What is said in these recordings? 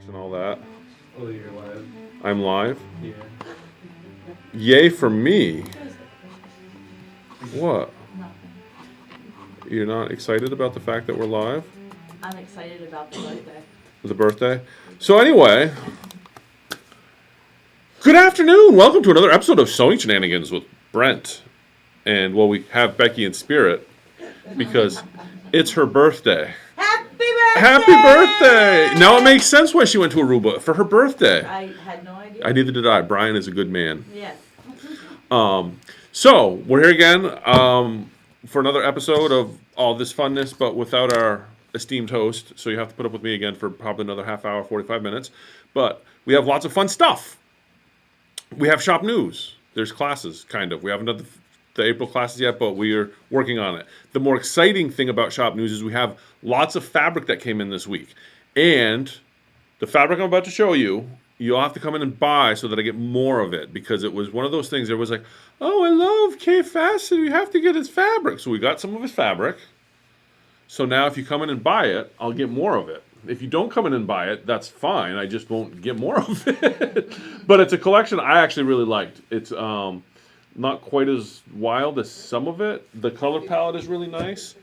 And all that. Oh, you're live. I'm live. Yeah. Yay for me. What? Nothing. You're not excited about the fact that we're live? I'm excited about the birthday. The birthday? So anyway, good afternoon. Welcome to another episode of Sewing Shenanigans with Brent. And well, we have Becky in spirit because it's her birthday. Happy birthday! Happy birthday! Now it makes sense why she went to Aruba for her birthday. I had no idea. Neither did I. Brian is a good man. Yes. So we're here again for another episode of all this funness, but without our esteemed host. So you have to put up with me again for probably another half hour, 45 minutes. But we have lots of fun stuff. We have shop news. There's classes, kind of. We haven't done the April classes yet, but we are working on it. The more exciting thing about shop news is we have lots of fabric that came in this week. And the fabric I'm about to show you, you'll have to come in and buy so that I get more of it, because it was one of those things. There was like, oh, I love K Fassett. You have to get his fabric. So we got some of his fabric. So now if you come in and buy it, I'll get more of it. If you don't come in and buy it, that's fine. I just won't get more of it. But it's a collection I actually really liked. It's not quite as wild as some of it. The color palette is really nice.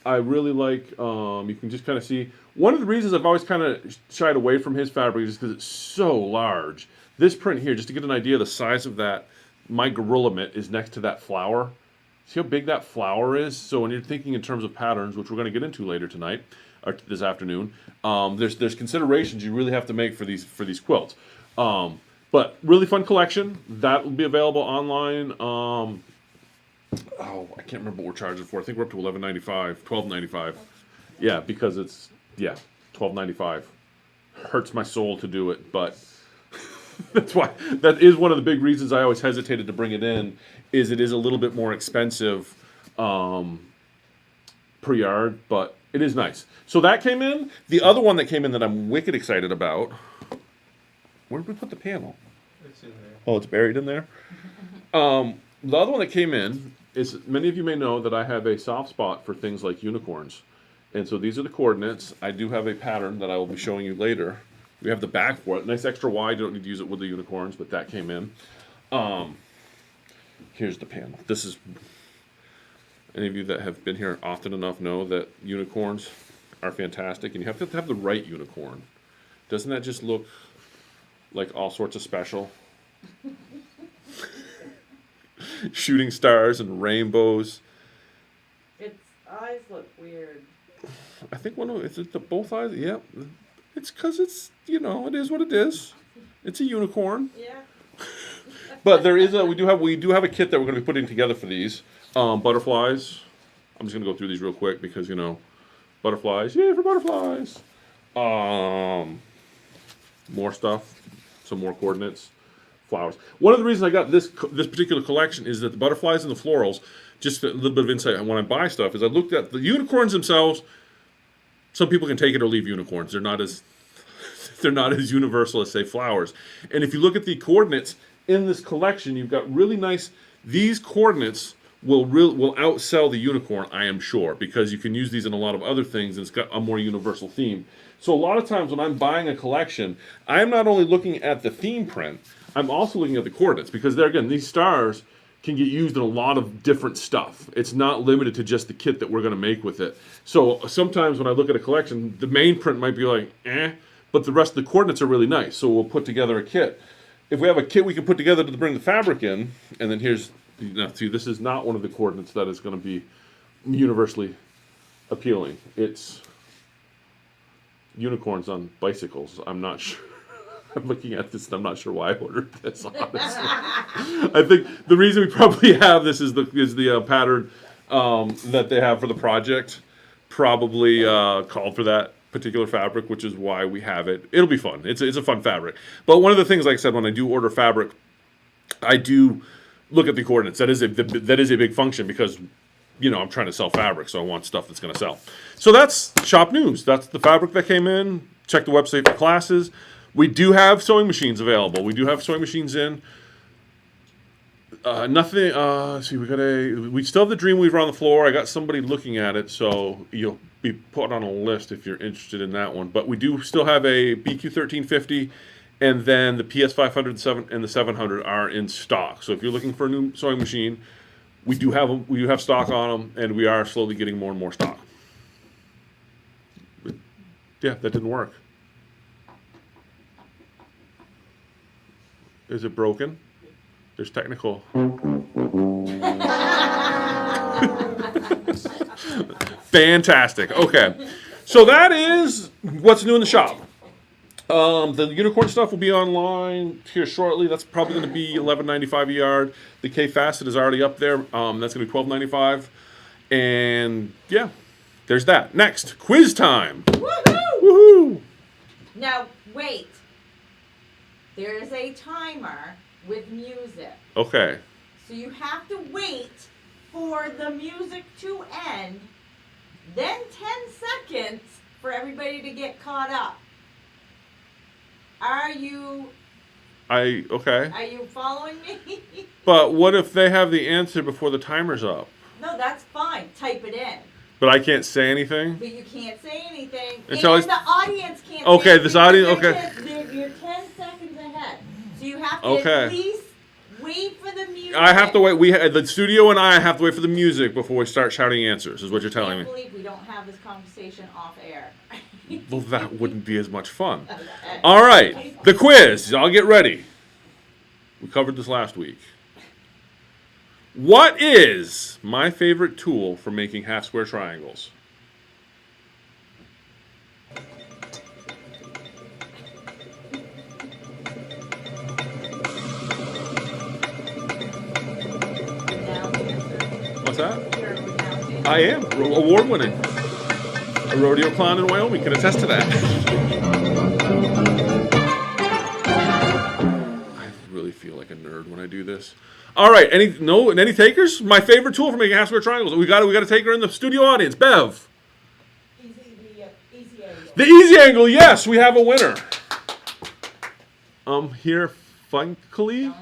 I really like, you can just kind of see. One of the reasons I've always kind of shied away from his fabric is because it's so large. This print here, just to get an idea of the size of that, my gorilla mitt is next to that flower. See how big that flower is? So when you're thinking in terms of patterns, which we're going to get into later tonight, or this afternoon, there's considerations you really have to make for these quilts. But really fun collection. That will be available online. I can't remember what we're charging for. I think we're up to $11.95. Yeah, because it's $12.95. Hurts my soul to do it, but that's why. That is one of the big reasons I always hesitated to bring it in. Is it is a little bit more expensive per yard, but it is nice. So that came in. The other one that came in that I'm wicked excited about. Where did we put the panel? It's in there. Oh, it's buried in there. The other one that came in is, many of you may know that I have a soft spot for things like unicorns. And so these are the coordinates. I do have a pattern that I will be showing you later. We have the back for it. Nice extra wide. You don't need to use it with the unicorns, but that came in. Here's the panel. This is, any of you that have been here often enough know that unicorns are fantastic. And you have to have the right unicorn. Doesn't that just look like all sorts of special? Shooting stars and rainbows. Its eyes look weird. I think is it the both eyes? Yep. It's because it's, it is what it is. It's a unicorn. Yeah. But we do have a kit that we're going to be putting together for these. Butterflies. I'm just going to go through these real quick because, butterflies. Yay for butterflies. More stuff. Some more coordinates. Flowers. One of the reasons I got this particular collection is that the butterflies and the florals, just a little bit of insight when I buy stuff, is I looked at the unicorns themselves. Some people can take it or leave unicorns. They're not as universal as, say, flowers. And if you look at the coordinates in this collection, you've got really nice. These coordinates will outsell the unicorn, I am sure, because you can use these in a lot of other things, and it's got a more universal theme. So a lot of times when I'm buying a collection, I'm not only looking at the theme print, I'm also looking at the coordinates, because there again, these stars can get used in a lot of different stuff. It's not limited to just the kit that we're going to make with it. So sometimes when I look at a collection, the main print might be like, but the rest of the coordinates are really nice. So we'll put together a kit. If we have a kit we can put together to bring the fabric in, and then see, this is not one of the coordinates that is going to be universally appealing. It's unicorns on bicycles. I'm not sure. I'm looking at this and I'm not sure why I ordered this, honestly. I think the reason we probably have this is the pattern that they have for the project. Probably called for that particular fabric, which is why we have it. It'll be fun. It's a fun fabric. But one of the things, like I said, when I do order fabric, I do look at the coordinates. That is a big function because, I'm trying to sell fabric, so I want stuff that's going to sell. So that's shop news. That's the fabric that came in. Check the website for classes. We do have sewing machines available. We do have sewing machines in. Nothing. We still have the Dreamweaver on the floor. I got somebody looking at it, so be put on a list if you're interested in that one. But we do still have a BQ 1350, and then the PS 500 and the 700 are in stock. So if you're looking for a new sewing machine, we do have them. We do have stock on them, and we are slowly getting more and more stock. Yeah, that didn't work. Is it broken? There's technical. Fantastic. Okay. So that is what's new in the shop. The unicorn stuff will be online here shortly. That's probably going to be $11.95 a yard. The K Facet is already up there. That's going to be $12.95. And yeah, there's that. Next, quiz time. Woohoo! Woohoo! Now, wait. There's a timer with music. Okay. So you have to wait for the music to end, then 10 seconds for everybody to get caught up. Are you following me? But what if they have the answer before the timer's up? No, that's fine. Type it in. But I can't say anything? But you can't say anything. Until and the audience can't Okay, say anything. this audience- okay. You're 10 seconds ahead. So you have to Okay. at least wait for the music. I have to wait. The studio and I have to wait for the music before we start shouting answers, is what you're I telling can't me. believe we don't have this conversation off air. Well, that wouldn't be as much fun. All right, the quiz. I'll get ready. We covered this last week. What is my favorite tool for making half square triangles? What's that? I am award winning. A rodeo clown in Wyoming can attest to that. I really feel like a nerd when I do this. All right, any takers? My favorite tool for making half square triangles. We got a taker in the studio audience. Bev. Easy angle. The easy angle. Yes, we have a winner. Here, funkily.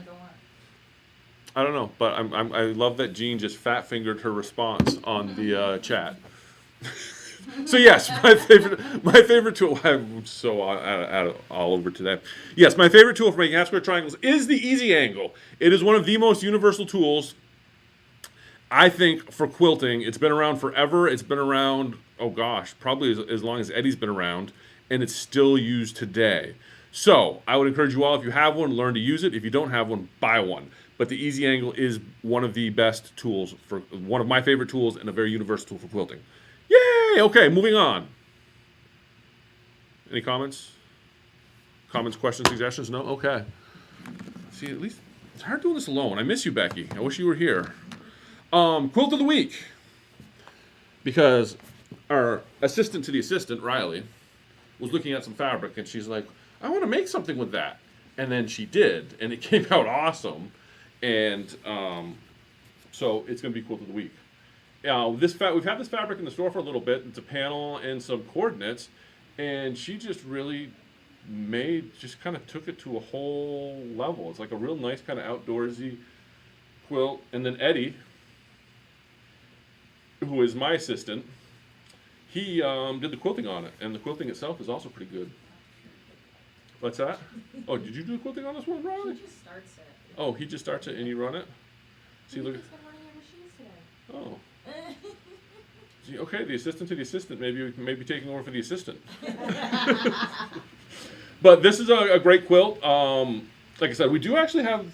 I don't know, but I love that Jean just fat fingered her response on the chat. So yes, my favorite tool. I'm so all over today. Yes, my favorite tool for making half square triangles is the easy angle. It is one of the most universal tools, I think, for quilting. It's been around forever. It's been around, oh gosh, probably as long as Eddie's been around, and it's still used today. So I would encourage you all, if you have one, learn to use it. If you don't have one, buy one. But the easy angle is one of the best tools, one of my favorite tools, and a very universal tool for quilting. Yay! Okay, moving on. Any comments? Comments, questions, suggestions? No? Okay. See, at least it's hard doing this alone. I miss you, Becky. I wish you were here. Quilt of the week. Because our assistant to the assistant, Riley, was looking at some fabric, and she's like, I want to make something with that. And then she did, and it came out awesome. And so it's going to be Quilt of the week. We've had this fabric in the store for a little bit. It's a panel and some coordinates, and she just really kind of took it to a whole level. It's like a real nice kind of outdoorsy quilt. And then Eddie, who is my assistant, he did the quilting on it, and the quilting itself is also pretty good. What's that? Oh, did you do the quilting on this one, Riley? He just starts it. Oh, he just starts it and you run it? See, look. He's been running our machines today. Oh. See, okay, the assistant to the assistant. Maybe we can taking over for the assistant. But this is a great quilt. Like I said, we do actually have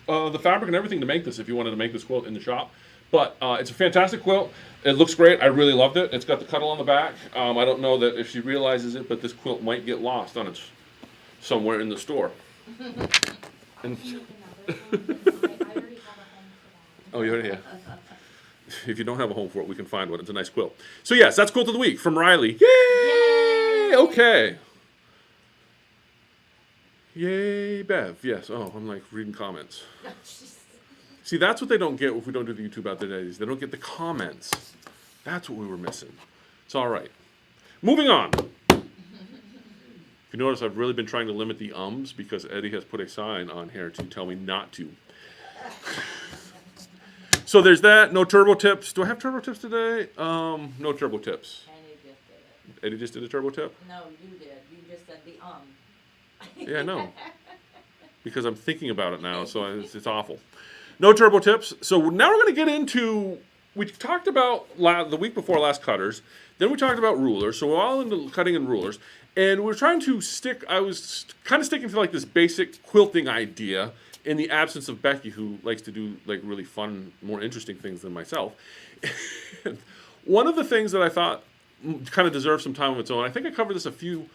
the fabric and everything to make this if you wanted to make this quilt in the shop. But it's a fantastic quilt. It looks great. I really loved it. It's got the cuddle on the back. I don't know that if she realizes it, but this quilt might get lost on its somewhere in the store. And I already have a home for that. oh, you already have. If you don't have a home for it, we can find one. It's a nice quilt. So yes, that's Quilt of the Week from Riley. Yay! Okay. Yay, Bev. Yes. Oh, I'm like reading comments. See, that's what they don't get if we don't do the YouTube out there days. They don't get the comments. That's what we were missing. It's all right. Moving on. If you notice, I've really been trying to limit the ums because Eddie has put a sign on here to tell me not to. So there's that. No turbo tips. Do I have turbo tips today? No turbo tips. Any different. Eddie just did a turbo tip? No, you did. You just said the Yeah, I know. Because I'm thinking about it now, so it's awful. No turbo tips. So now we're going to get into, we talked about the week before last cutters. Then we talked about rulers. So we're all into cutting and rulers. And we're trying to I was kind of sticking to like this basic quilting idea in the absence of Becky, who likes to do like really fun, more interesting things than myself. One of the things that I thought kind of deserves some time of its own, I think I covered this a few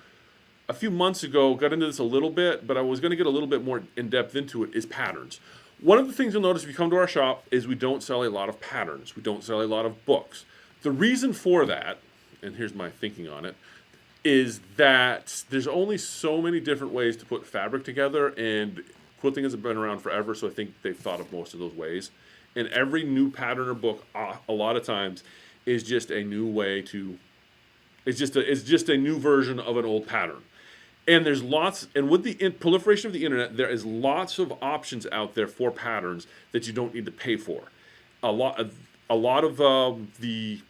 months ago, got into this a little bit, but I was going to get a little bit more in depth into it, is patterns. One of the things you'll notice if you come to our shop is we don't sell a lot of patterns. We don't sell a lot of books. The reason for that, and here's my thinking on it, is that there's only so many different ways to put fabric together, and quilting has been around forever, so I think they've thought of most of those ways. And every new pattern or book, a lot of times, is just a new way to, it's just a new version of an old pattern. And there's lots, and with the proliferation of the internet, there is lots of options out there for patterns that you don't need to pay for. A lot of the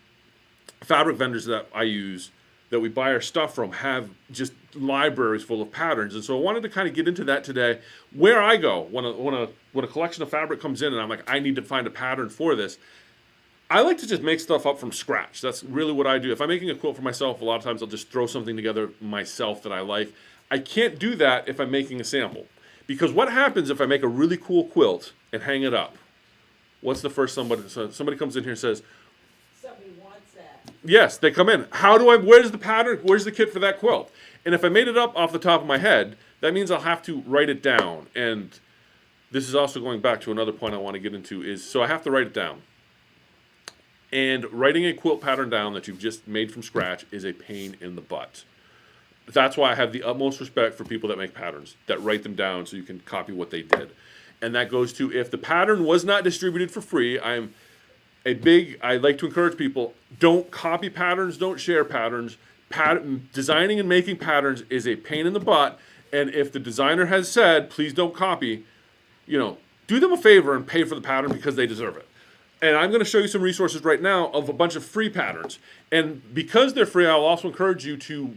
fabric vendors that I use, that we buy our stuff from, have just libraries full of patterns. And so I wanted to kind of get into that today. Where I go when a collection of fabric comes in and I'm like, I need to find a pattern for this, I like to just make stuff up from scratch. That's really what I do. If I'm making a quilt for myself, a lot of times I'll just throw something together myself that I like. I can't do that if I'm making a sample. Because what happens if I make a really cool quilt and hang it up? What's the first somebody comes in here and says, Somebody wants that. yes, they come in. Where's the pattern? Where's the kit for that quilt? And if I made it up off the top of my head, that means I'll have to write it down. And this is also going back to another point I want to get into is, so I have to write it down. And writing a quilt pattern down that you've just made from scratch is a pain in the butt. That's why I have the utmost respect for people that make patterns, that write them down so you can copy what they did. And that goes to, if the pattern was not distributed for free, I like to encourage people, don't copy patterns, don't share patterns. Designing and making patterns is a pain in the butt. And if the designer has said, please don't copy, do them a favor and pay for the pattern because they deserve it. And I'm going to show you some resources right now of a bunch of free patterns. And because they're free, I'll also encourage you to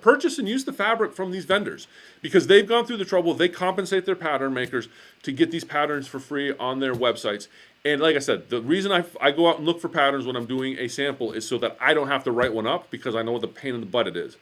purchase and use the fabric from these vendors, because they've gone through the trouble. They compensate their pattern makers to get these patterns for free on their websites. And like I said, the reason I go out and look for patterns when I'm doing a sample is so that I don't have to write one up, because I know what the pain in the butt it is.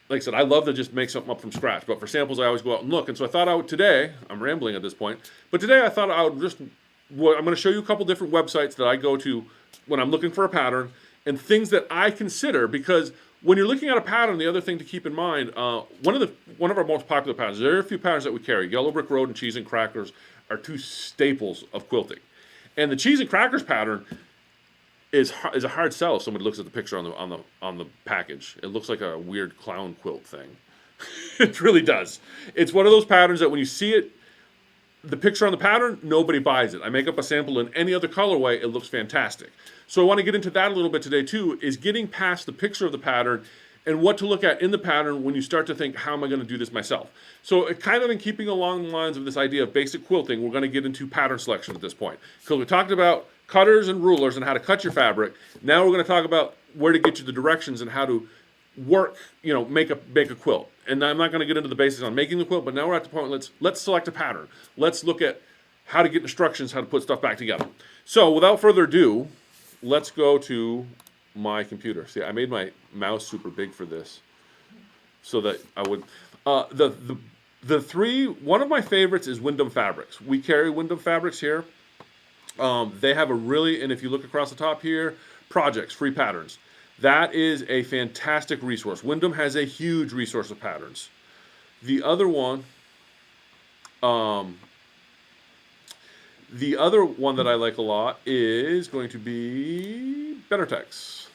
Like I said, I love to just make something up from scratch, but for samples I always go out and look. And so I thought today, I'm rambling at this point, but today I thought I'm going to show you a couple different websites that I go to when I'm looking for a pattern, and things that I consider, because when you're looking at a pattern, the other thing to keep in mind, one of our most popular patterns, there are a few patterns that we carry. Yellow Brick Road and Cheese and Crackers are two staples of quilting. And the Cheese and Crackers pattern is a hard sell if somebody looks at the picture on the package. It looks like a weird clown quilt thing. It really does. It's one of those patterns that when you see it, the picture on the pattern, nobody buys it. I make up a sample in any other colorway, it looks fantastic. So I want to get into that a little bit today too, is getting past the picture of the pattern and what to look at in the pattern when you start to think, how am I going to do this myself? So kind of in keeping along the lines of this idea of basic quilting, we're going to get into pattern selection at this point. Because we talked about cutters and rulers and how to cut your fabric. Now we're going to talk about where to get you the directions and how to work, make a quilt. And I'm not going to get into the basics on making the quilt, but now we're at the point, let's select a pattern. Let's look at how to get instructions, how to put stuff back together. So without further ado, let's go to my computer. See, I made my mouse super big for this so that I would, one of my favorites is Wyndham Fabrics. We carry Wyndham Fabrics here. They have and if you look across the top here, projects, free patterns. That is a fantastic resource. Wyndham has a huge resource of patterns. The other one that I like a lot is going to be Benartex.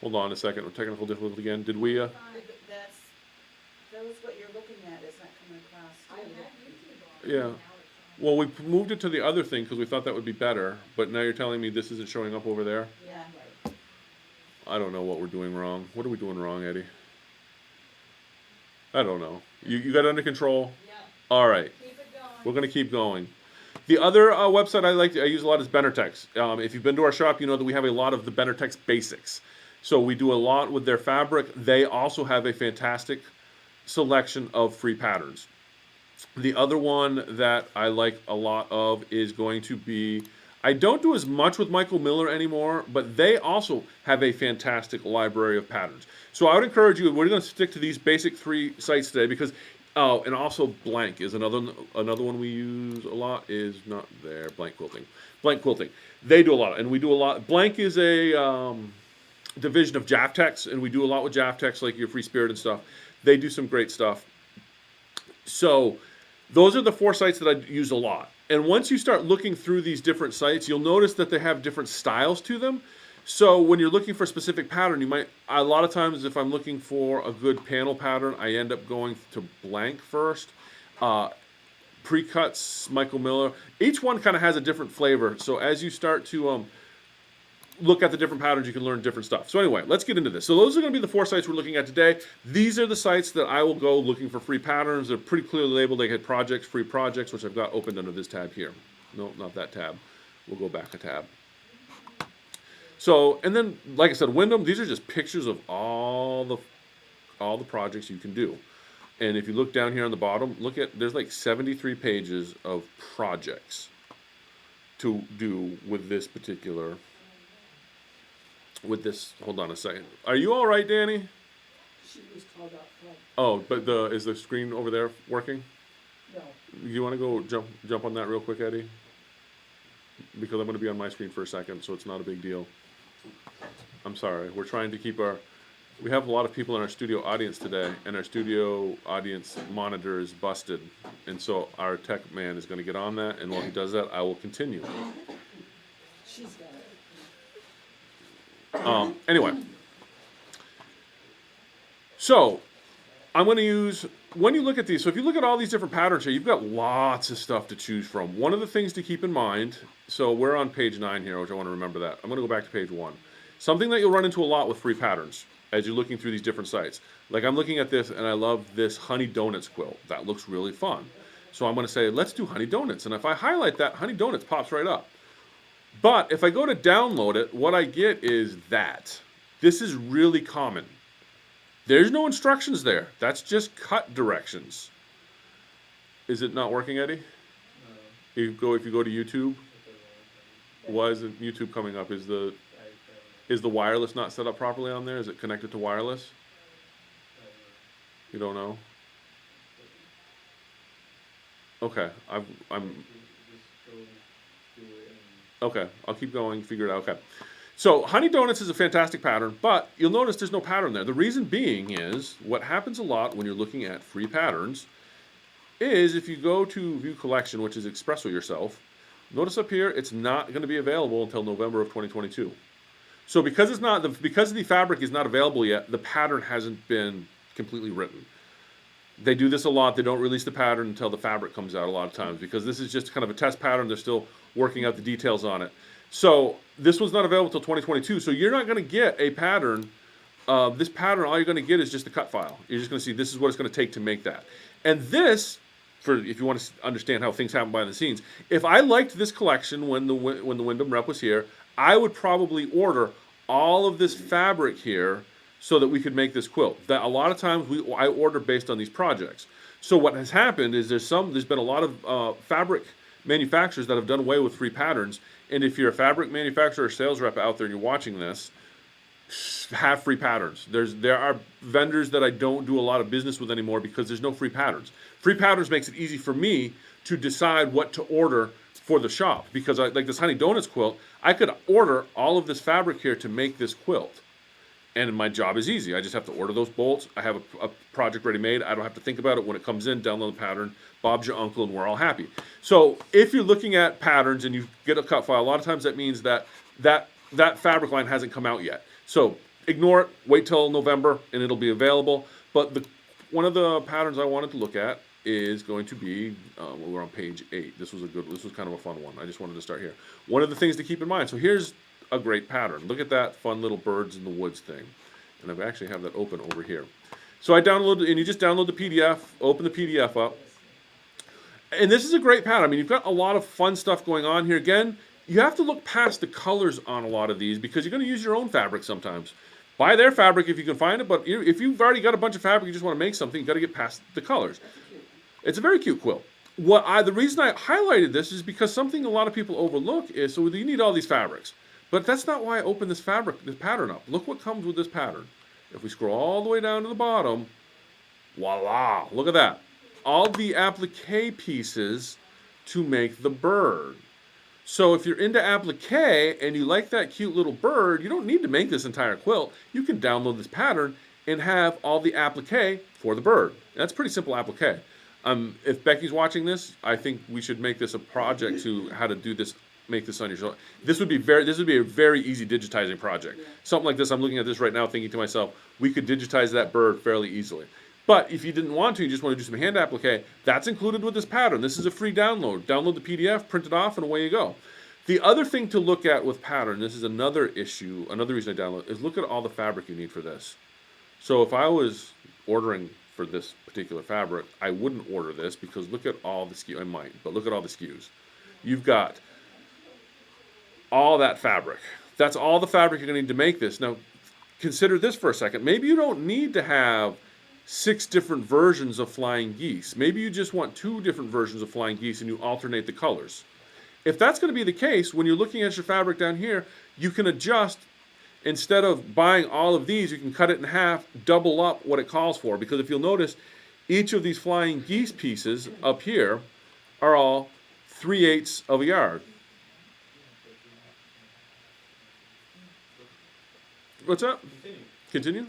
Hold on a second. Technical difficulty again. Did we? That was what you're looking at. Is not coming across. I had YouTube on. Yeah. Now it's on. Well, we moved it to the other thing because we thought that would be better. But now you're telling me this isn't showing up over there? Yeah. I don't know what we're doing wrong. What are we doing wrong, Eddie? I don't know. You got it under control? Yeah. All right. Keep it going. We're going to keep going. The other website I use a lot is Benartex. If you've been to our shop, you know that we have a lot of the Benartex basics. So we do a lot with their fabric. They also have a fantastic selection of free patterns. The other one that I like a lot of is going to be, I don't do as much with Michael Miller anymore, but they also have a fantastic library of patterns. So I would encourage you, we're going to stick to these basic 3 sites today because, and also Blank is another one we use a lot, is not there, Blank Quilting. Blank Quilting. They do a lot, and we do a lot. Blank is a division of Jaftex, and we do a lot with Jaftex, like your Free Spirit and stuff. They do some great stuff. So those are the 4 sites that I use a lot. And once you start looking through these different sites, you'll notice that they have different styles to them. So when you're looking for a specific pattern, you might, a lot of times if I'm looking for a good panel pattern, I end up going to Blank first. Pre-cuts, Michael Miller. Each one kind of has a different flavor. So as you start to look at the different patterns, you can learn different stuff. So anyway, let's get into this. So those are going to be the 4 sites we're looking at today. These are the sites that I will go looking for free patterns. They're pretty clearly labeled. They had projects, free projects, which I've got opened under this tab here. No, not that tab. We'll go back a tab. So, and then, like I said, Wyndham, these are just pictures of all the projects you can do. And if you look down here on the bottom, look at, there's like 73 pages of projects to do with this particular, hold on a second. Are you all right, Danny? She was called out front. Oh, but is the screen over there working? No. You want to go jump on that real quick, Eddie? Because I'm going to be on my screen for a second, so it's not a big deal. I'm sorry. We're trying to keep we have a lot of people in our studio audience today, and our studio audience monitor is busted. And so our tech man is going to get on that, and while he does that, I will continue. She's got it. Anyway. So, I'm going to use, when you look at these, so if you look at all these different patterns here, you've got lots of stuff to choose from. One of the things to keep in mind, so we're on page 9 here, which I want to remember that. I'm going to go back to page 1. Something that you'll run into a lot with free patterns as you're looking through these different sites. Like I'm looking at this and I love this Honey Donuts quilt. That looks really fun. So I'm going to say, let's do Honey Donuts. And if I highlight that, Honey Donuts pops right up. But if I go to download it, what I get is that. This is really common. There's no instructions there. That's just cut directions. Is it not working, Eddie? No. If you go to YouTube, why isn't YouTube coming up? Is the wireless not set up properly on there? Is it connected to wireless? You don't know? Okay, okay, I'll keep going, figure it out. Okay. So Honey Donuts is a fantastic pattern, but you'll notice there's no pattern there. The reason being is what happens a lot when you're looking at free patterns is if you go to View Collection, which is Espresso Yourself, notice up here it's not going to be available until November of 2022. So because the fabric is not available yet, the pattern hasn't been completely written. They do this a lot. They don't release the pattern until the fabric comes out a lot of times because this is just kind of a test pattern. They're still working out the details on it. So this one's not available until 2022. So you're not going to get a pattern. This pattern, all you're going to get is just the cut file. You're just going to see this is what it's going to take to make that. And this, if you want to understand how things happen behind the scenes, if I liked this collection when the Wyndham rep was here, I would probably order all of this fabric here so that we could make this quilt. That a lot of times I order based on these projects. So what has happened is there's been a lot of fabric manufacturers that have done away with free patterns. And if you're a fabric manufacturer or sales rep out there and you're watching this, have free patterns. There are vendors that I don't do a lot of business with anymore because there's no free patterns. Free patterns makes it easy for me to decide what to order for the shop because like this Honey Donuts quilt, I could order all of this fabric here to make this quilt. And my job is easy. I just have to order those bolts. I have a project ready made. I don't have to think about it. When it comes in, download the pattern. Bob's your uncle, and we're all happy. So if you're looking at patterns and you get a cut file, a lot of times that means that fabric line hasn't come out yet. So ignore it. Wait till November, and it'll be available. But one of the patterns I wanted to look at is going to be, we're on page 8. This was kind of a fun one. I just wanted to start here. One of the things to keep in mind. So here's a great pattern. Look at that fun little birds in the woods thing. And I actually have that open over here. So I downloaded, and you just download the PDF, open the PDF up. And this is a great pattern. I mean, you've got a lot of fun stuff going on here. Again, you have to look past the colors on a lot of these because you're going to use your own fabric sometimes. Buy their fabric if you can find it, but if you've already got a bunch of fabric, you just want to make something, you've got to get past the colors. It's a very cute quilt. The reason I highlighted this is because something a lot of people overlook is, so you need all these fabrics. But that's not why I opened this pattern up. Look what comes with this pattern. If we scroll all the way down to the bottom, voila, look at that. All the applique pieces to make the bird. So if you're into applique and you like that cute little bird, you don't need to make this entire quilt. You can download this pattern and have all the applique for the bird. That's pretty simple applique. If Becky's watching this, I think we should make this a project to how to do this, make this on your shoulder. This would be a very easy digitizing project. Something like this, I'm looking at this right now thinking to myself, we could digitize that bird fairly easily. But if you didn't want to, you just want to do some hand applique, that's included with this pattern. This is a free download. Download the PDF, print it off, and away you go. The other thing to look at with pattern, this is another issue, another reason I download, is look at all the fabric you need for this. So if I was ordering for this particular fabric, I wouldn't order this because look at all the SKUs. I might, but look at all the SKUs. You've got all that fabric. That's all the fabric you're going to need to make this. Now, consider this for a second. Maybe you don't need to have 6 different versions of flying geese. Maybe you just want 2 different versions of flying geese and you alternate the colors. If that's going to be the case, when you're looking at your fabric down here, you can adjust. Instead of buying all of these, you can cut it in half, double up what it calls for. Because if you'll notice, each of these flying geese pieces up here are all 3/8 of a yard. What's up? Continue?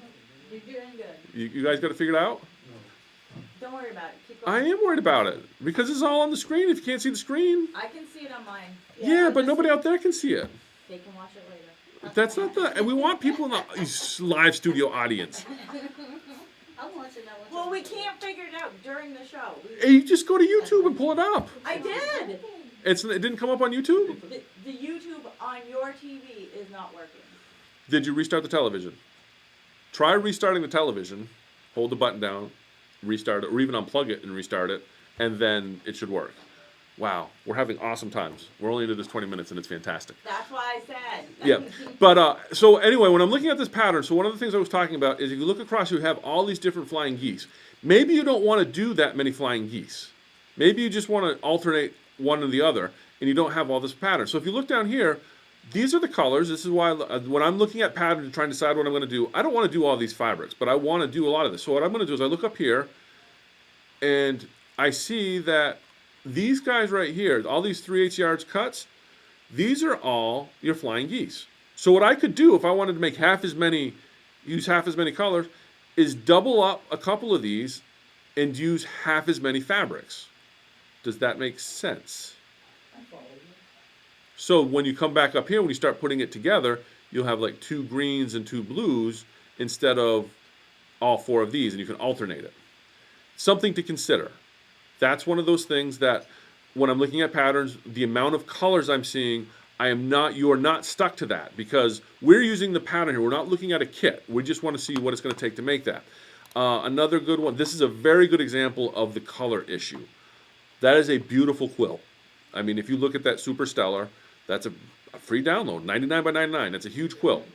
You're doing good. You guys got it figured out? Don't worry about it. Keep going. I am worried about it because it's all on the screen. If you can't see the screen, I can see it on mine. yeah, but just- nobody out there can see it. They can watch it later. That's not the. And we want people in the live studio audience. I'm watching that one. Well, we can't figure it out during the show. Hey, you just go to YouTube and pull it up. I did. It didn't come up on YouTube. The YouTube on your TV is not working. Did you restart the television? Try restarting the television. Hold the button down, restart it, or even unplug it and restart it, and then it should work. Wow, we're having awesome times. We're only into this 20 minutes, and it's fantastic. That's why I said. Yeah, but so anyway, when I'm looking at this pattern, so one of the things I was talking about is if you look across, you have all these different flying geese. Maybe you don't want to do that many flying geese. Maybe you just want to alternate one or the other, and you don't have all this pattern. So if you look down here, these are the colors. This is why when I'm looking at patterns and trying to decide what I'm going to do, I don't want to do all these fabrics, but I want to do a lot of this. So what I'm going to do is I look up here, and I see that these guys right here, all these 3/8 yards cuts, these are all your flying geese. So what I could do if I wanted to make use half as many colors, is double up a couple of these and use half as many fabrics. Does that make sense? I'm following you. So when you come back up here, when you start putting it together, you'll have like 2 greens and 2 blues instead of all 4 of these, and you can alternate it. Something to consider. That's one of those things that when I'm looking at patterns, the amount of colors I'm seeing, you are not stuck to that because we're using the pattern here. We're not looking at a kit. We just want to see what it's going to take to make that. Another good one, this is a very good example of the color issue. That is a beautiful quilt. I mean, if you look at that Super Stellar, that's a free download, 99 by 99. That's a huge quilt.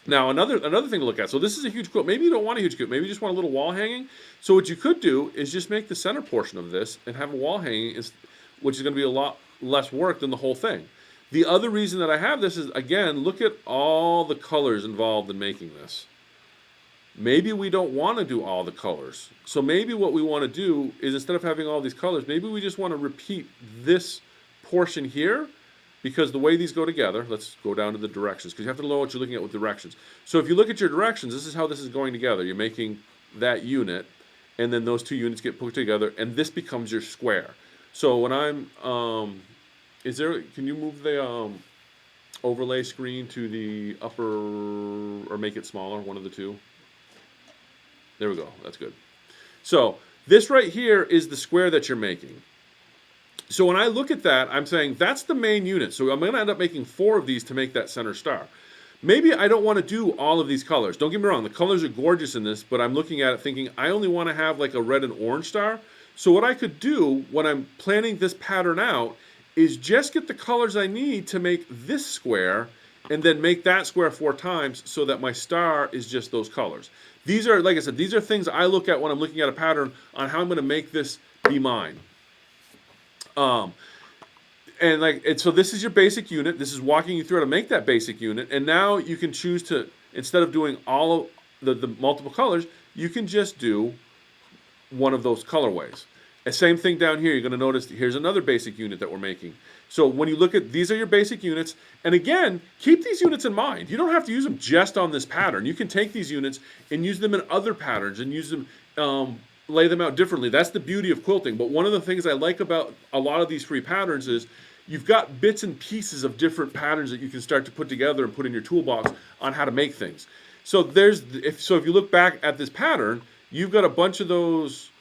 Now, another thing to look at. So this is a huge quilt. Maybe you don't want a huge quilt. Maybe you just want a little wall hanging. So what you could do is just make the center portion of this and have a wall hanging, which is going to be a lot less work than the whole thing. The other reason that I have this is, again, look at all the colors involved in making this. Maybe we don't want to do all the colors. So maybe what we want to do is instead of having all these colors, maybe we just want to repeat this portion here. Because the way these go together, let's go down to the directions, because you have to know what you're looking at with directions. So if you look at your directions, this is how this is going together. You're making that unit, and then those 2 units get put together, and this becomes your square. So when I'm, can you move the overlay screen to the upper, or make it smaller, one of the 2? There we go, that's good. So this right here is the square that you're making. So when I look at that, I'm saying that's the main unit. So I'm going to end up making 4 of these to make that center star. Maybe I don't want to do all of these colors. Don't get me wrong, the colors are gorgeous in this, but I'm looking at it thinking I only want to have like a red and orange star. So what I could do when I'm planning this pattern out is just get the colors I need to make this square and then make that square 4 times so that my star is just those colors. These are, like I said, these are things I look at when I'm looking at a pattern on how I'm going to make this be mine. And so this is your basic unit. This is walking you through how to make that basic unit. And now you can choose to, instead of doing all of the multiple colors, you can just do one of those colorways. And same thing down here. You're going to notice here's another basic unit that we're making. So when you look at, these are your basic units. And again, keep these units in mind. You don't have to use them just on this pattern. You can take these units and use them in other patterns and use them, lay them out differently. That's the beauty of quilting. But one of the things I like about a lot of these free patterns is you've got bits and pieces of different patterns that you can start to put together and put in your toolbox on how to make things. So if you look back at this pattern, you've got a bunch of those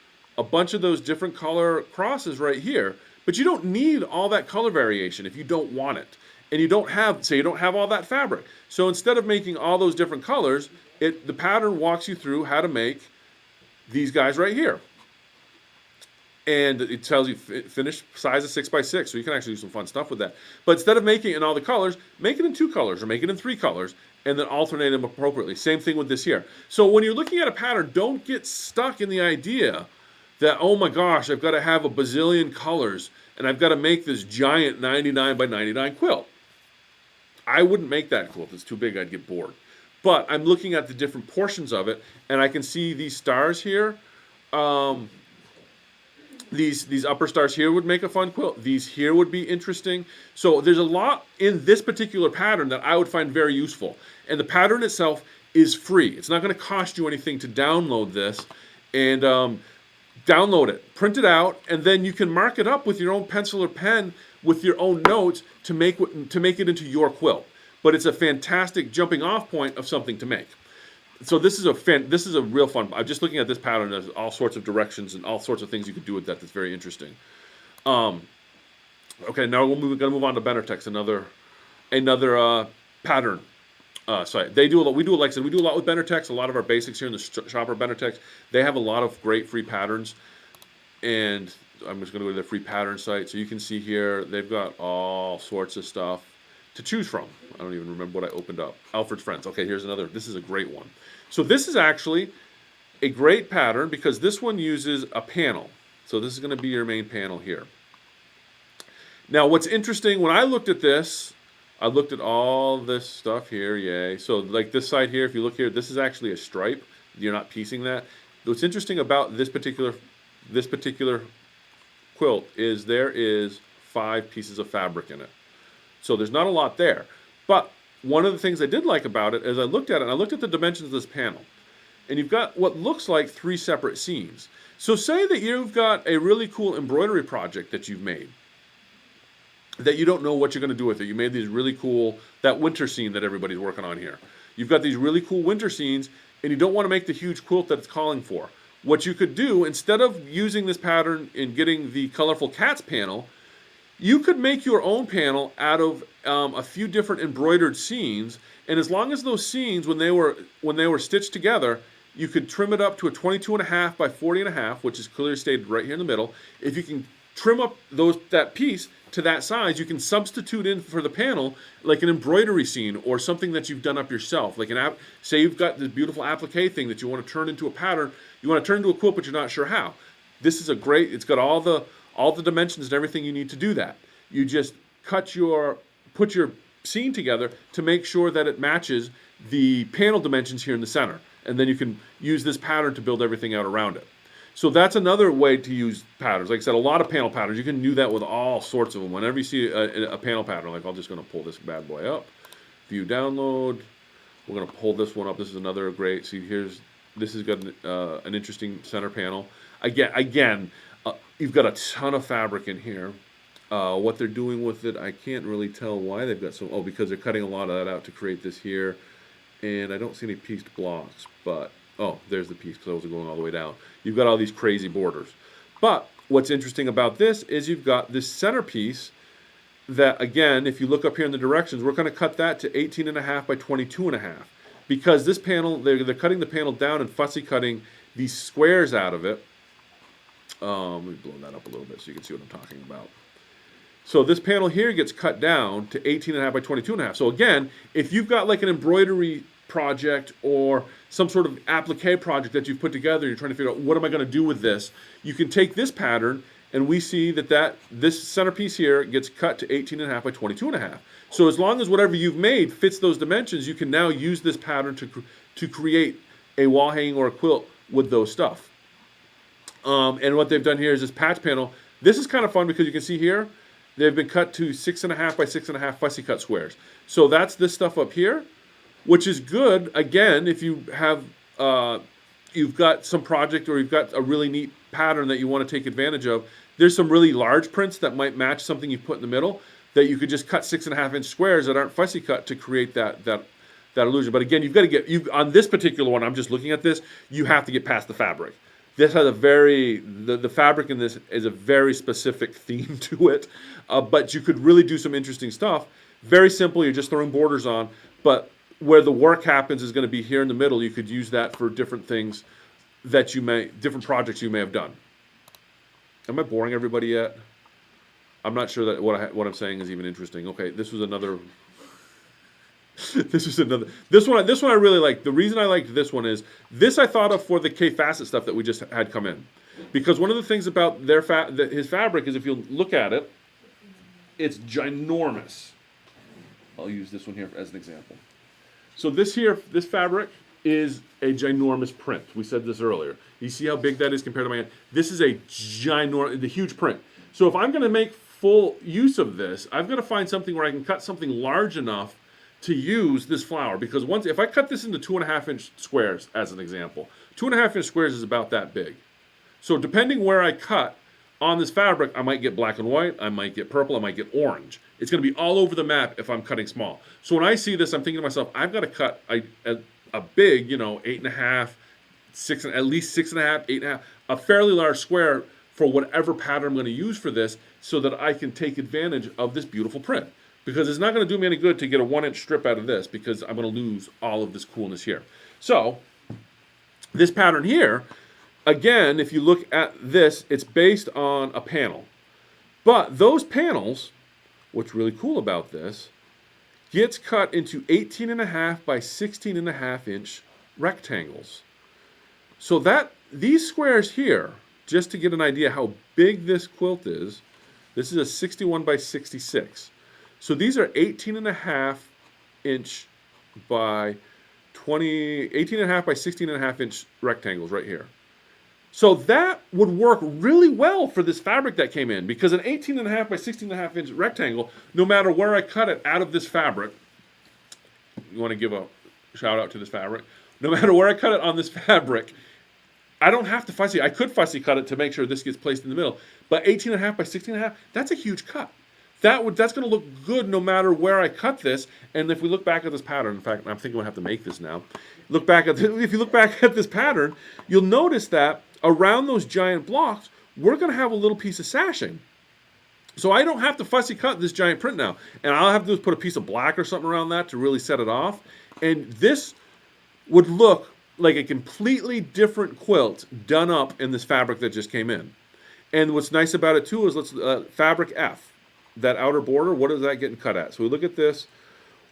different color crosses right here. But you don't need all that color variation if you don't want it. And you don't have all that fabric. So instead of making all those different colors, the pattern walks you through how to make these guys right here. And it tells you finished size of 6x6, so you can actually do some fun stuff with that. But instead of making it in all the colors, make it in 2 colors or make it in 3 colors, and then alternate them appropriately. Same thing with this here. So when you're looking at a pattern, don't get stuck in the idea that, oh my gosh, I've got to have a bazillion colors, and I've got to make this giant 99 by 99 quilt. I wouldn't make that quilt. It's too big. I'd get bored. But I'm looking at the different portions of it, and I can see these stars here. These upper stars here would make a fun quilt. These here would be interesting. So there's a lot in this particular pattern that I would find very useful. And the pattern itself is free. It's not going to cost you anything to download this. And download it, print it out, and then you can mark it up with your own pencil or pen with your own notes to make it into your quilt. But it's a fantastic jumping off point of something to make. So this is a real fun. I'm just looking at this pattern. There's all sorts of directions and all sorts of things you could do with that. That's very interesting. Okay, now we're going to move on to Benartex, another pattern site. We do a lot with Benartex. A lot of our basics here in the shop are Benartex. They have a lot of great free patterns, and I'm just going to go to their free pattern site. So you can see here they've got all sorts of stuff to choose from. I don't even remember what I opened up. Alfred's Friends. Okay, here's another. This is a great one. So this is actually a great pattern because this one uses a panel. So this is going to be your main panel here. Now what's interesting, when I looked at this, I looked at all this stuff here, yay. So like this side here, if you look here, this is actually a stripe. You're not piecing that. What's interesting about this particular quilt is there is 5 pieces of fabric in it. So there's not a lot there. But one of the things I did like about it is I looked at it and I looked at the dimensions of this panel. And you've got what looks like 3 separate seams. So say that you've got a really cool embroidery project that you've made, that you don't know what you're going to do with it. You made these really cool, that winter scene that everybody's working on here. You've got these really cool winter scenes, and you don't want to make the huge quilt that it's calling for. What you could do, instead of using this pattern and getting the colorful cats panel, you could make your own panel out of a few different embroidered scenes, and as long as those scenes, when they were stitched together, you could trim it up to a 22.5 by 40.5, which is clearly stated right here in the middle. If you can trim up that piece to that size, you can substitute in for the panel like an embroidery scene or something that you've done up yourself. Like say you've got this beautiful applique thing that you want to turn into a pattern, you want to turn into a quilt, but you're not sure how. This is it's got all the dimensions and everything you need to do that. You just put your scene together to make sure that it matches the panel dimensions here in the center. And then you can use this pattern to build everything out around it. So that's another way to use patterns. Like I said, a lot of panel patterns. You can do that with all sorts of them. Whenever you see a panel pattern, like I'm just going to pull this bad boy up. View download. We're going to pull this one up. This is another great. See, this has got an interesting center panel. Again, you've got a ton of fabric in here. What they're doing with it, I can't really tell why they've got some. Oh, because they're cutting a lot of that out to create this here. And I don't see any pieced blocks, but oh, there's the piece because those are going all the way down. You've got all these crazy borders. But what's interesting about this is you've got this centerpiece that, again, if you look up here in the directions, we're going to cut that to 18.5 by 22.5 because this panel, they're cutting the panel down and fussy cutting these squares out of it. Let me blow that up a little bit so you can see what I'm talking about. So this panel here gets cut down to 18.5 by 22.5. So again, if you've got like an embroidery project or some sort of applique project that you've put together, you're trying to figure out what am I going to do with this, you can take this pattern and we see that this centerpiece here gets cut to 18.5 by 22.5. So as long as whatever you've made fits those dimensions, you can now use this pattern to create a wall hanging or a quilt with those stuff. And what they've done here is this patch panel. This is kind of fun because you can see here, they've been cut to 6.5 by 6.5 fussy cut squares. So that's this stuff up here, which is good, again, if you have, you've got some project or you've got a really neat pattern that you want to take advantage of. There's some really large prints that might match something you put in the middle that you could just cut 6.5-inch squares that aren't fussy cut to create that illusion. But again, you've got to get, on this particular one, I'm just looking at this, you have to get past the fabric. This has the fabric in this is a very specific theme to it, but you could really do some interesting stuff. Very simple, you're just throwing borders on, but where the work happens is going to be here in the middle. You could use that for different things that different projects you may have done. Am I boring everybody yet? I'm not sure that what I'm saying is even interesting. Okay, this was another. This one I really like. The reason I liked this one is this I thought of for the K Facet stuff that we just had come in, because one of the things about his fabric is if you look at it, it's ginormous. I'll use this one here as an example. So this fabric is a ginormous print. We said this earlier. You see how big that is compared to my hand? This is a huge print. So if I'm going to make full use of this, I've got to find something where I can cut something large enough to use this flower, because if I cut this into 2.5-inch squares as an example, 2.5-inch squares is about that big. So depending where I cut on this fabric, I might get black and white, I might get purple, I might get orange. It's going to be all over the map if I'm cutting small. So when I see this, I'm thinking to myself, I've got to cut a big, 8.5, 6, at least 6.5, 8.5, a fairly large square for whatever pattern I'm going to use for this, so that I can take advantage of this beautiful print. Because it's not going to do me any good to get a 1-inch strip out of this, because I'm going to lose all of this coolness here. So this pattern here, again, if you look at this, it's based on a panel. But those panels, what's really cool about this, gets cut into 18.5 by 16.5-inch rectangles. So these squares here, just to get an idea how big this quilt is, this is a 61 by 66. So these are 18.5-inch by 18.5 by 16.5-inch rectangles right here. So that would work really well for this fabric that came in, because an 18.5 by 16.5-inch rectangle, no matter where I cut it out of this fabric, you want to give a shout out to this fabric, no matter where I cut it on this fabric, I don't have to fussy. I could fussy cut it to make sure this gets placed in the middle, but 18.5 by 16.5, that's a huge cut. That's going to look good no matter where I cut this. And if we look back at this pattern, in fact, I'm thinking we'll have to make this now. If you look back at this pattern, you'll notice that around those giant blocks, we're going to have a little piece of sashing. So I don't have to fussy cut this giant print now. And all I have to do is put a piece of black or something around that to really set it off. And this would look like a completely different quilt done up in this fabric that just came in. And what's nice about it too is fabric F. That outer border, what is that getting cut at? So we look at this.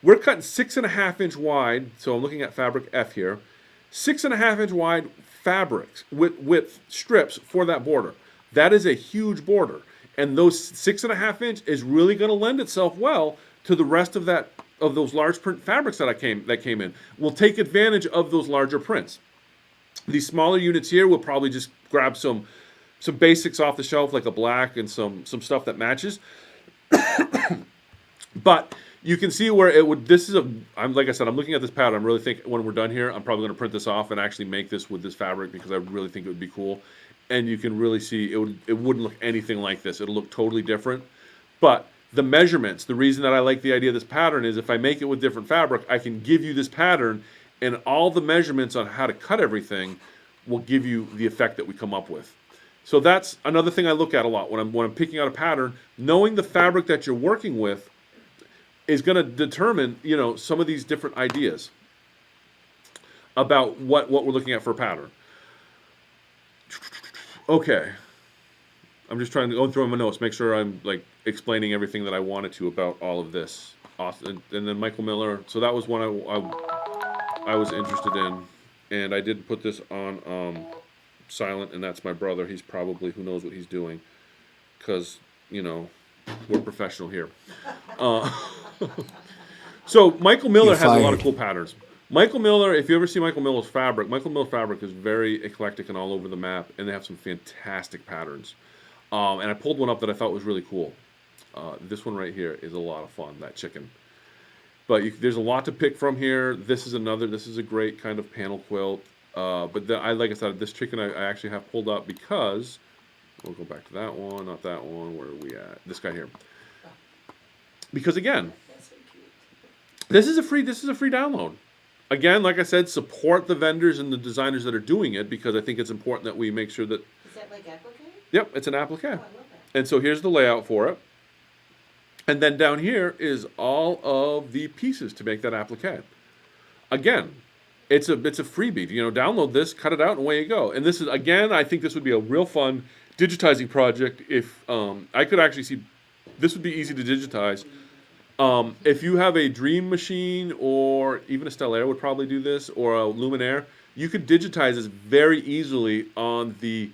We're cutting 6.5-inch wide. So I'm looking at fabric F here. 6.5-inch wide fabrics with strips for that border. That is a huge border. And those 6.5-inch is really going to lend itself well to the rest of those large print fabrics that came in. We'll take advantage of those larger prints. These smaller units here, we'll probably just grab some basics off the shelf, like a black and some stuff that matches. But you can see where it would. Like I said, I'm looking at this pattern. I'm really thinking when we're done here, I'm probably going to print this off and actually make this with this fabric, because I really think it would be cool. And you can really see it wouldn't look anything like this. It'll look totally different. But the measurements, the reason that I like the idea of this pattern is if I make it with different fabric, I can give you this pattern, and all the measurements on how to cut everything will give you the effect that we come up with. So that's another thing I look at a lot when I'm picking out a pattern. Knowing the fabric that you're working with is going to determine, some of these different ideas about what we're looking at for a pattern. Okay, I'm just trying to go through my notes, make sure I'm like explaining everything that I wanted to about all of this. Awesome. And then Michael Miller. So that was one I was interested in, and I did put this on silent, and that's my brother. He's probably, who knows what he's doing, because we're professional here. Uh, so Michael Miller has a lot of cool patterns. Michael Miller, if you ever see Michael Miller's fabric, Michael Miller fabric is very eclectic and all over the map, and they have some fantastic patterns. And I pulled one up that I thought was really cool. This one right here is a lot of fun, that chicken. But there's a lot to pick from here. This is a great kind of panel quilt. But like I said, this chicken I actually have pulled up because, we'll go back to that one, not that one, where are we at? This guy here. Because again, That's so cute. this is a free download. Again, like I said, support the vendors and the designers that are doing it, because I think it's important that we make sure that, Is that like applique? yep, it's an applique. Oh, I love that. And so here's the layout for it. And then down here is all of the pieces to make that applique. Again, it's a freebie. Download this, cut it out, and away you go. And this is, again, I think this would be a real fun digitizing project. If I could actually see, this would be easy to digitize. If you have a Dream Machine, or even a Stellaire would probably do this, or a Luminaire, you could digitize this very easily on the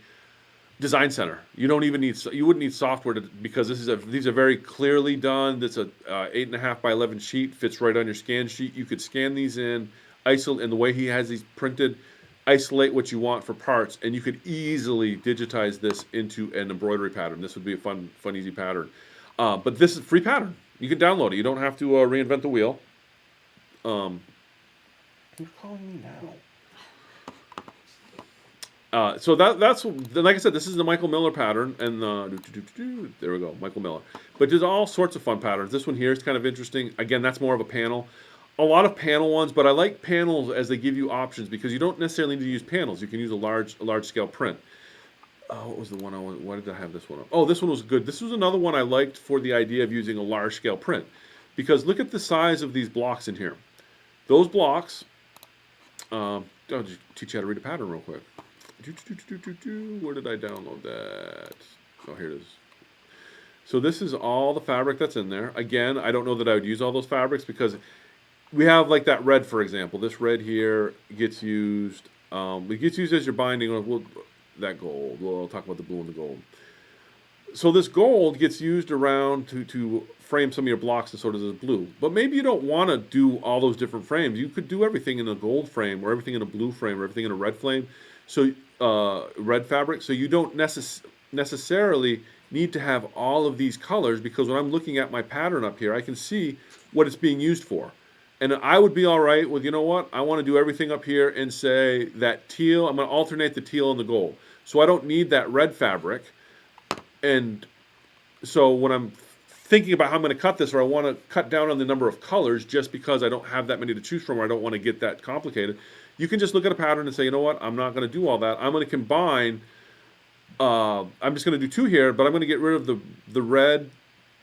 Design Center. You wouldn't need software because these are very clearly done. This is a 8.5 by 11 sheet, fits right on your scan sheet. You could scan these in, isolate, and the way he has these printed, isolate what you want for parts, and you could easily digitize this into an embroidery pattern. This would be a fun, easy pattern. But this is a free pattern. You can download it. You don't have to reinvent the wheel. Who's calling me now? So that's, like I said, this is the Michael Miller pattern, and there we go, Michael Miller. But there's all sorts of fun patterns. This one here is kind of interesting. Again, that's more of a panel. A lot of panel ones, but I like panels as they give you options, because you don't necessarily need to use panels. You can use a large scale print. What was the one I wanted? Why did I have this one up? Oh, this one was good. This was another one I liked for the idea of using a large scale print, because look at the size of these blocks in here. Those blocks, I'll just teach you how to read a pattern real quick. Where did I download that? Oh, here it is. So this is all the fabric that's in there. Again, I don't know that I would use all those fabrics, because we have like that red, for example. This red here gets used. It gets used as your binding. That gold. Well, I'll talk about the blue and the gold. So this gold gets used around to frame some of your blocks, and so does this blue. But maybe you don't want to do all those different frames. You could do everything in a gold frame, or everything in a blue frame, or everything in a red frame. So red fabric. So you don't necessarily need to have all of these colors, because when I'm looking at my pattern up here, I can see what it's being used for. And I would be all right with, I want to do everything up here and say that teal, I'm going to alternate the teal and the gold. So I don't need that red fabric. And so when I'm thinking about how I'm going to cut this, or I want to cut down on the number of colors just because I don't have that many to choose from, or I don't want to get that complicated, you can just look at a pattern and say, I'm not going to do all that. I'm going to combine, I'm just going to do two here, but I'm going to get rid of the red.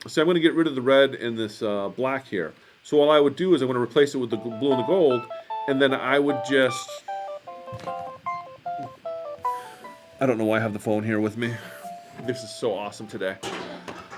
So I'm going to get rid of the red and this black here. So all I would do is I'm going to replace it with the blue and the gold, and then I would just, I don't know why I have the phone here with me. This is so awesome today.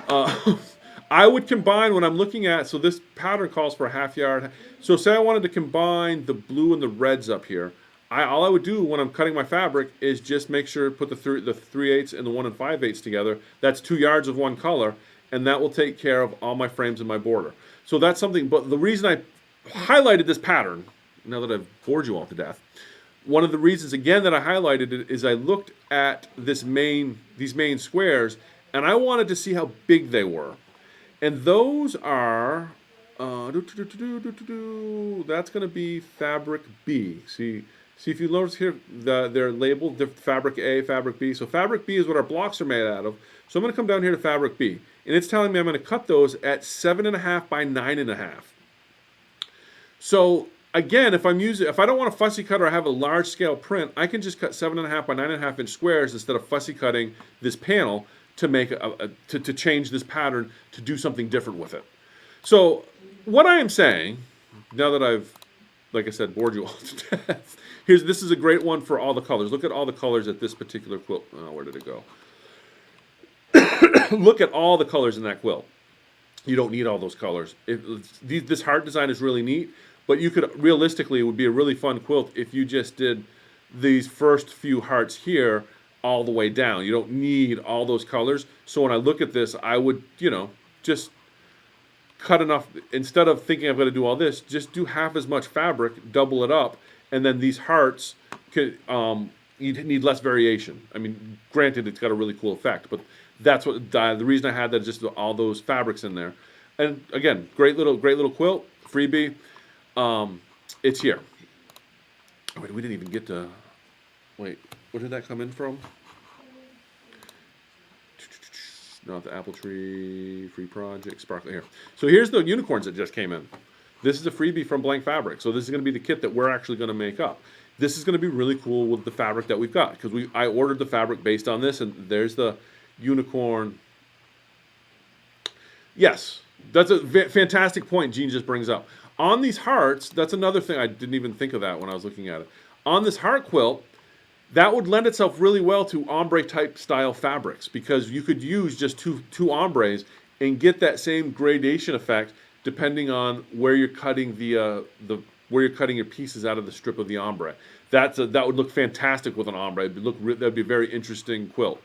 I would combine when I'm looking at, so this pattern calls for a half yard. So say I wanted to combine the blue and the reds up here. All I would do when I'm cutting my fabric is just make sure to put the 3/8 and the 1 5/8 together. That's 2 yards of one color, and that will take care of all my frames and my border. So that's something, but the reason I highlighted this pattern, now that I've bored you all to death, one of the reasons again that I highlighted it is I looked at these main squares, and I wanted to see how big they were. And those are, that's going to be fabric B. See if you notice here, they're labeled fabric A, fabric B. So fabric B is what our blocks are made out of. So I'm going to come down here to fabric B. And it's telling me I'm going to cut those at 7.5 by 9.5. So again, if I don't want a fussy cut or I have a large scale print, I can just cut 7.5 by 9.5 inch squares instead of fussy cutting this panel to make to change this pattern to do something different with it. So what I am saying, now that I've, like I said, bored you all to death, this is a great one for all the colors. Look at all the colors at this particular quilt. Oh, where did it go? look at all the colors in that quilt. You don't need all those colors. This heart design is really neat, but you could realistically, it would be a really fun quilt if you just did these first few hearts here all the way down. You don't need all those colors. So when I look at this, I would, just cut enough. Instead of thinking I'm going to do all this, just do half as much fabric, double it up, and then these hearts could. You need less variation. I mean, granted, it's got a really cool effect, but that's what the reason I had that is just all those fabrics in there. And again, great little quilt, freebie. It's here. Wait, we didn't even get to. Wait, where did that come in from? Not the apple tree, free project, sparkle here. So here's the unicorns that just came in. This is a freebie from Blank Fabric. So this is going to be the kit that we're actually going to make up. This is going to be really cool with the fabric that we've got, because I ordered the fabric based on this, and there's the unicorn. Yes, that's a fantastic point Gene just brings up. On these hearts, that's another thing, I didn't even think of that when I was looking at it. On this heart quilt, that would lend itself really well to ombre type style fabrics, because you could use just two ombres and get that same gradation effect depending on where you're cutting where you're cutting your pieces out of the strip of the ombre. That would look fantastic with an ombre. That'd be a very interesting quilt.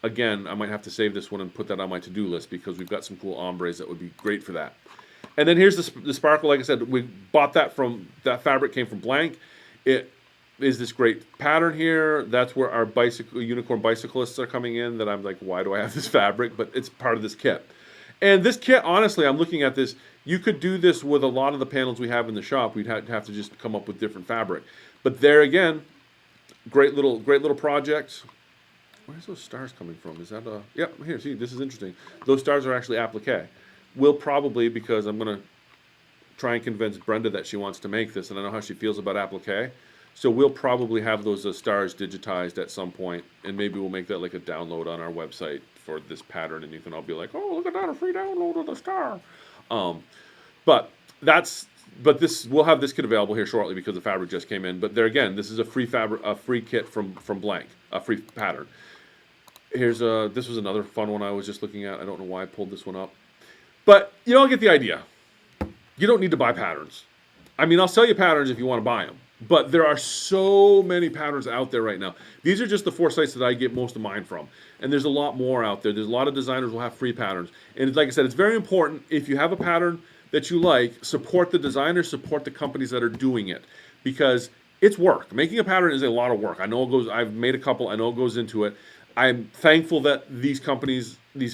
Again, I might have to save this one and put that on my to-do list, because we've got some cool ombres that would be great for that. And then here's the sparkle. Like I said, we bought that fabric came from Blank. It is this great pattern here. That's where our unicorn bicyclists are coming in, that I'm like, why do I have this fabric? But it's part of this kit. And this kit, honestly, I'm looking at this, you could do this with a lot of the panels we have in the shop. We'd have to just come up with different fabric. But there again, great little project. Where's those stars coming from? Is that yep, here, see, this is interesting. Those stars are actually applique. We'll probably, because I'm going to try and convince Brenda that she wants to make this, and I know how she feels about applique. So we'll probably have those stars digitized at some point, and maybe we'll make that like a download on our website for this pattern, and you can all be like, oh, look at that, a free download of the star. But we'll have this kit available here shortly, because the fabric just came in. But there again, this is a free kit from Blank, a free pattern. Here's this was another fun one I was just looking at. I don't know why I pulled this one up, but you all get the idea. You don't need to buy patterns. I mean, I'll sell you patterns if you want to buy them, but there are so many patterns out there right now. These are just the 4 sites that I get most of mine from, and there's a lot more out there. There's a lot of designers will have free patterns, and like I said, it's very important, if you have a pattern that you like, support the designers, support the companies that are doing it, because it's work. Making a pattern is a lot of work. I know it goes. I've made a couple. I know it goes into it. I'm thankful that these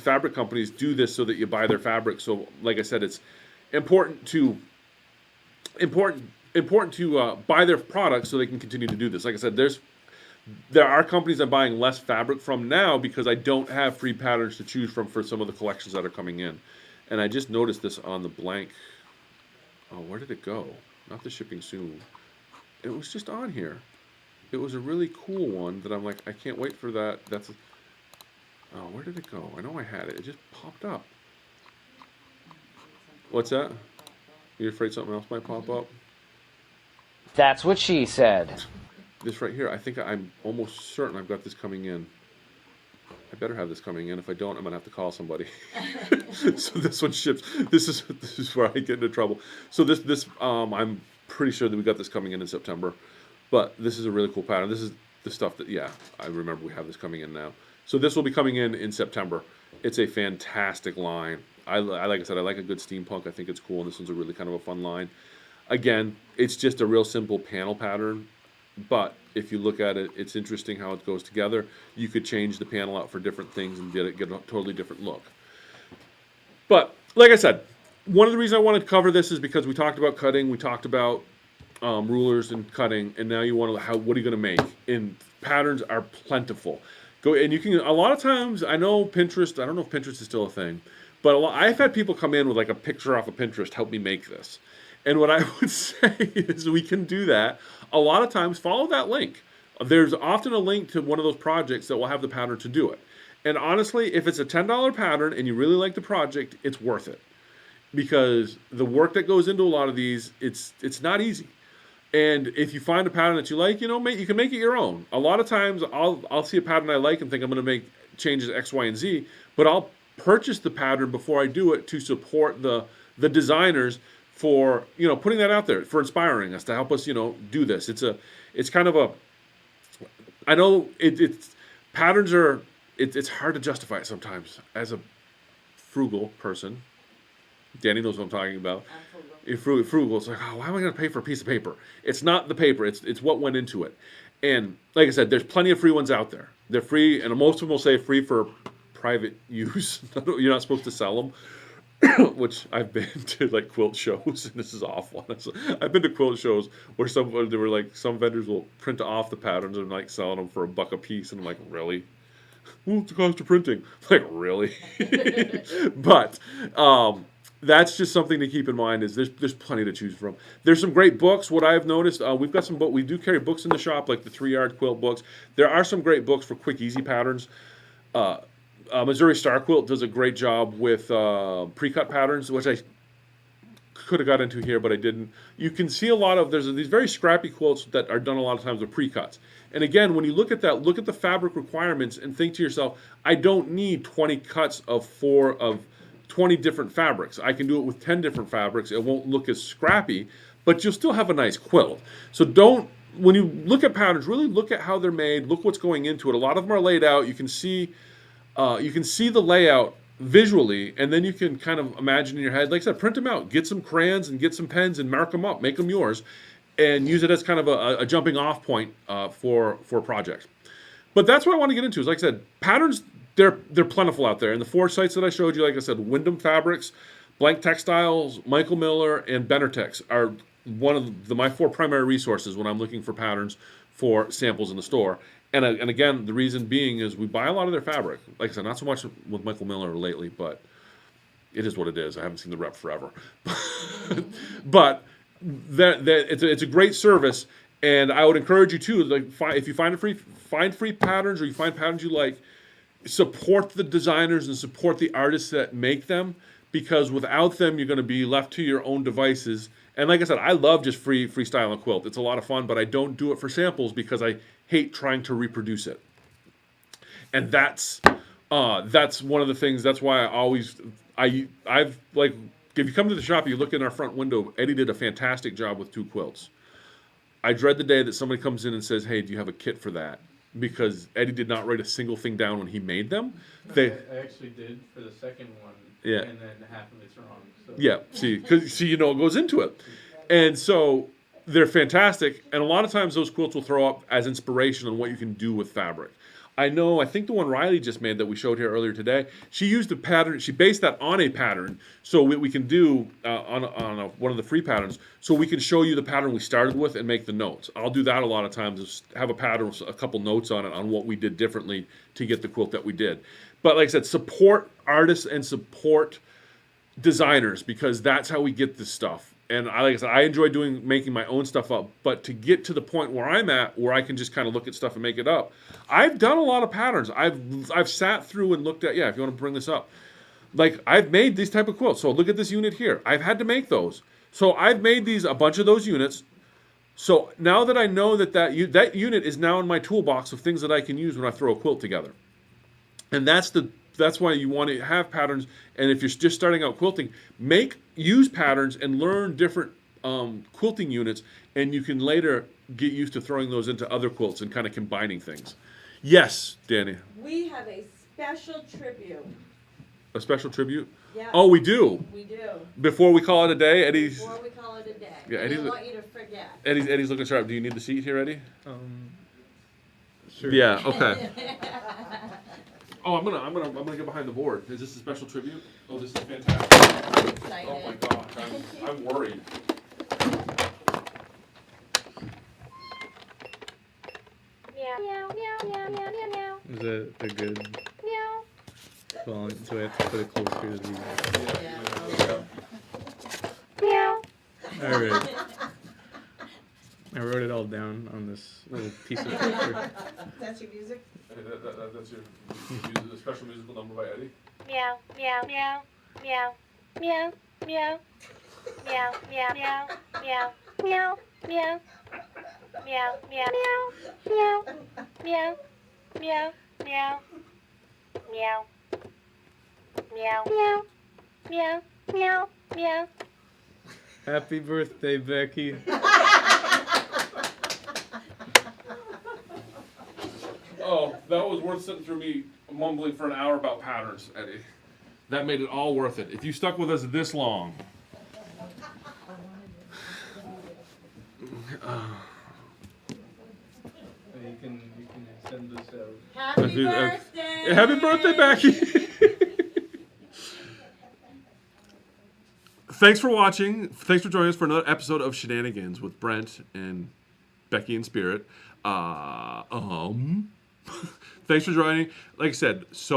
fabric companies do this so that you buy their fabric. So, like I said, it's important to buy their products so they can continue to do this. Like I said, there are companies I'm buying less fabric from now because I don't have free patterns to choose from for some of the collections that are coming in. And I just noticed this on the Blank. Oh, where did it go? Not the shipping soon. It was just on here. It was a really cool one that I'm like, I can't wait for that. Oh, where did it go? I know I had it. It just popped up. What's that? You're afraid something else might pop up? That's what she said. This right here, I think I'm almost certain I've got this coming in. I better have this coming in. If I don't, I'm gonna have to call somebody. So this one ships. This is where I get into trouble. So this I'm pretty sure that we got this coming in September. But this is a really cool pattern. This is the stuff that, yeah, I remember we have this coming in now. So this will be coming in September. It's a fantastic line. Like I said, I like a good steampunk. I think it's cool, and this one's a really kind of a fun line. Again, it's just a real simple panel pattern, but if you look at it, it's interesting how it goes together. You could change the panel out for different things and get a totally different look. But like I said, one of the reasons I wanted to cover this is because we talked about cutting, we talked about rulers and cutting, and now you want to what are you going to make? And patterns are plentiful. Go and you can. A lot of times, I know Pinterest. I don't know if Pinterest is still a thing, but I've had people come in with like a picture off of Pinterest, help me make this. And what I would say is we can do that. A lot of times, follow that link. There's often a link to one of those projects that will have the pattern to do it. And honestly, if it's a $10 pattern and you really like the project, it's worth it, because the work that goes into a lot of these, it's not easy. And if you find a pattern that you like, you can make it your own. A lot of times I'll see a pattern I like and think I'm going to make changes X, Y, and Z, but I'll purchase the pattern before I do it to support the designers for putting that out there, for inspiring us, to help us do this. It's kind of a, I know it's patterns are it's hard to justify it sometimes as a frugal person. Danny knows what I'm talking about. You're frugal. It's like, oh, why am I going to pay for a piece of paper? It's not the paper. It's what went into it. And like I said, there's plenty of free ones out there. They're free, and most of them will say free for private use. You're not supposed to sell them. Which I've been to like quilt shows, and this is awful. I've been to quilt shows where some vendors will print off the patterns and like selling them for $1 a piece, and I'm like, really? What's the cost of printing? Like, really? But that's just something to keep in mind. Is there's plenty to choose from. There's some great books. What I've noticed, we've got some books. We do carry books in the shop, like the 3-yard quilt books. There are some great books for quick, easy patterns. Missouri Star Quilt does a great job with pre-cut patterns, which I could have got into here, but I didn't. You can see a lot of, there's these very scrappy quilts that are done a lot of times with pre-cuts. And again, when you look at that, look at the fabric requirements and think to yourself, I don't need 20 cuts of 20 different fabrics. I can do it with 10 different fabrics. It won't look as scrappy, but you'll still have a nice quilt. So when you look at patterns, really look at how they're made, look what's going into it. A lot of them are laid out. You can see the layout visually, and then you can kind of imagine in your head, like I said, print them out, get some crayons and get some pens and mark them up, make them yours, and use it as kind of a jumping off point for projects. But that's what I want to get into is, like I said, patterns, they're plentiful out there. And the 4 sites that I showed you, like I said, Wyndham Fabrics, Blank Textiles, Michael Miller, and Benartex are one of my 4 primary resources when I'm looking for patterns for samples in the store. And again, the reason being is we buy a lot of their fabric. Like I said, not so much with Michael Miller lately, but it is what it is. I haven't seen the rep forever. But it's a great service, and I would encourage you too. Like, if you find free patterns, or you find patterns you like, support the designers and support the artists that make them, because without them, you're going to be left to your own devices. And like I said, I love just freestyle and quilt. It's a lot of fun, but I don't do it for samples because I hate trying to reproduce it. And that's one of the things. That's why I've like, if you come to the shop, you look in our front window. Eddie did a fantastic job with 2 quilts. I dread the day that somebody comes in and says, "Hey, do you have a kit for that?" Because Eddie did not write a single thing down when he made them. I actually did for the second one. Yeah. And then half of it's wrong. So. Yeah. See, it goes into it, and so they're fantastic. And a lot of times those quilts will throw up as inspiration on what you can do with fabric. I think the one Riley just made that we showed here earlier today, she used a pattern. She based that on a pattern, so we can do on one of the free patterns. So we can show you the pattern we started with and make the notes. I'll do that a lot of times. Is have a pattern with a couple notes on it on what we did differently to get the quilt that we did. But like I said, support artists and support designers, because that's how we get this stuff. And like I said, I enjoy making my own stuff up. But to get to the point where I'm at, where I can just kind of look at stuff and make it up, I've done a lot of patterns. I've sat through and looked at, if you want to bring this up, like I've made these type of quilts. So look at this unit here. I've had to make those. So I've made a bunch of those units. So now that I know that unit is now in my toolbox of things that I can use when I throw a quilt together. And that's why you want to have patterns. And if you're just starting out quilting, use patterns and learn different quilting units, and you can later get used to throwing those into other quilts and kind of combining things. Yes, Danny. We have a special tribute. A special tribute? Yeah. Oh, we do. We do. Before we call it a day, Eddie's. Before we call it a day. Yeah, I Eddie's. don't want you to forget. Eddie's looking sharp. Do you need the seat here, Eddie? Sure. Yeah. Okay. Oh, I'm gonna get behind the board. Is this a special tribute? Oh, this is fantastic. I'm excited. Oh my gosh, I'm worried. Is that a good? Well, so I have to put it closer to the. All right. I wrote it all down on this little piece of paper. That's your music? Hey, that's your special musical number by Eddie? Meow, meow, meow, meow, meow, meow, meow, meow, meow, meow, meow, meow, meow, meow, meow, meow, meow, meow, meow, Meow. Meow. Meow. Meow. Meow. Meow. Happy birthday, Becky. Oh, that was worth sitting through me mumbling for an hour about patterns, Eddie. That made it all worth it. If you stuck with us this long. You can send this out. Happy birthday! Happy birthday, Becky! Thanks for watching. Thanks for joining us for another episode of Shenanigans with Brent and Becky and Spirit. Thanks for joining. Like I said, so